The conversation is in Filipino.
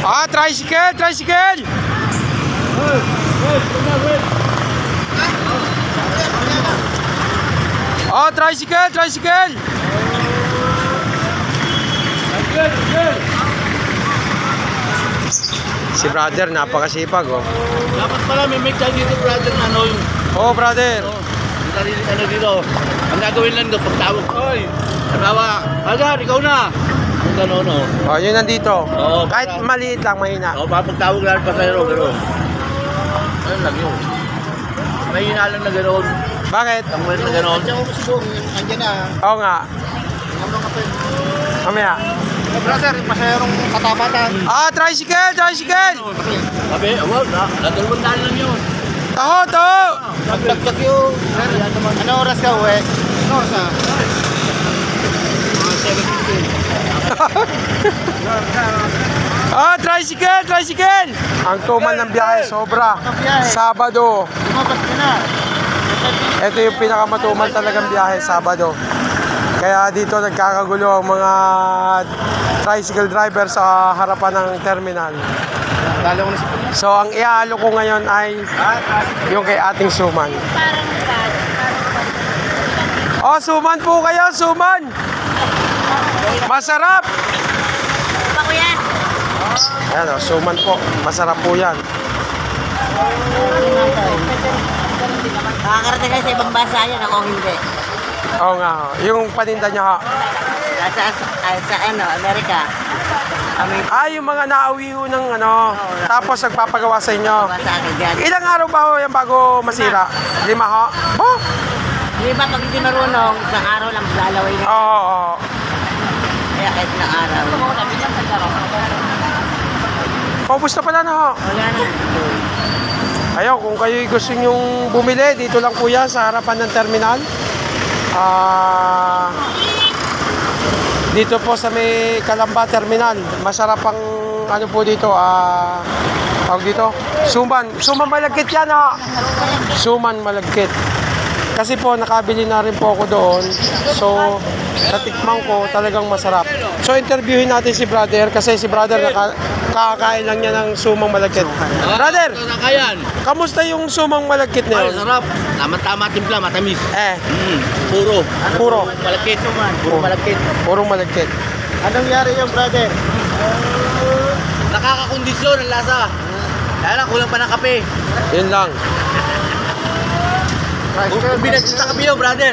Ah, tricycle, tricycle. Oh, tricycle, tricycle. Si brother, napakasipag, oh. Dapat pala may make tayo dito, brother, na ano yung... Oh, brother. Ano dito? Ang gagawin lang doon, pagtawag. Oy! Nagawa, Agar, ikaw na! Ang gano'n, no? Oh, yun nandito. Oo, Kahit maliit lang, mahina. O, papagtawag lang pa sa'yo, gano'n. Ano lang yun? May hinalang na gano'n. Bakit? Ang wet na gano'n. Andiyan na. Oo nga. Mamaya. Brother, pasayarong katapatan. Ah, tricycle, tricycle. Sabi, wow, nadalawang daan lang yun. Taho, taho. Nagdagdag yung... Ano oras ka, uwi? Ano oras na? Mga 7:15. Ah, tricycle, tricycle. Ang tumal ng biyahe, sobra. Sabado. Lumabas ka na. Ito yung pinakamatumal talagang biyahe, Sabado. Kaya dito nagkakagulo ang mga tricycle driver sa harapan ng terminal. Lalo ko na sa... So, ang iaalok ko ngayon ay yung kay ating suman. Oh, suman po kayo, suman! Masarap! Pa kuya? Ayan o, suman po. Masarap po yan. Makakarating kayo sa ibang bansa yan, ako hindi. Oo nga, ho. Yung paninda nyo ha. Sa ano, Amerika. Ah, yung mga nauwi ho ng ano, tapos nagpapagawa sa inyo. Sa akin dyan. Ilang araw ba ho yan bago masira? 5 ho? Oh, Di ba pag hindi marunong, isang araw lang lalaway na. oo, oo. Kaya kahit na araw. Paubos na pala na ho. Wala na. Ayaw, kung kayo gusto nyong bumili, dito lang po yan sa harapan ng terminal. Dito po sa may Calamba Terminal. Masarap ang ano po dito, tawag dito, suman. Suman malagkit yan ha. Suman malagkit. Kasi po nakabili na rin po ako doon. So natikman ko, talagang masarap. So interviewin natin si brother kasi si brother kakakain lang niya ng sumang malagkit. Brother, Nakakayan. kamusta yung sumang malagkit na Ay, yun? sarap. Tama-tama timpla, matamis. Puro. Puro. Malagkit naman. Puro malagkit. Purong malagkit. Anong nangyari yung brother? Nakakakondisyon ang lasa. Kaya lang, kulang pa ng kape. Yun lang. Kung binagsin sa kape yun, brother.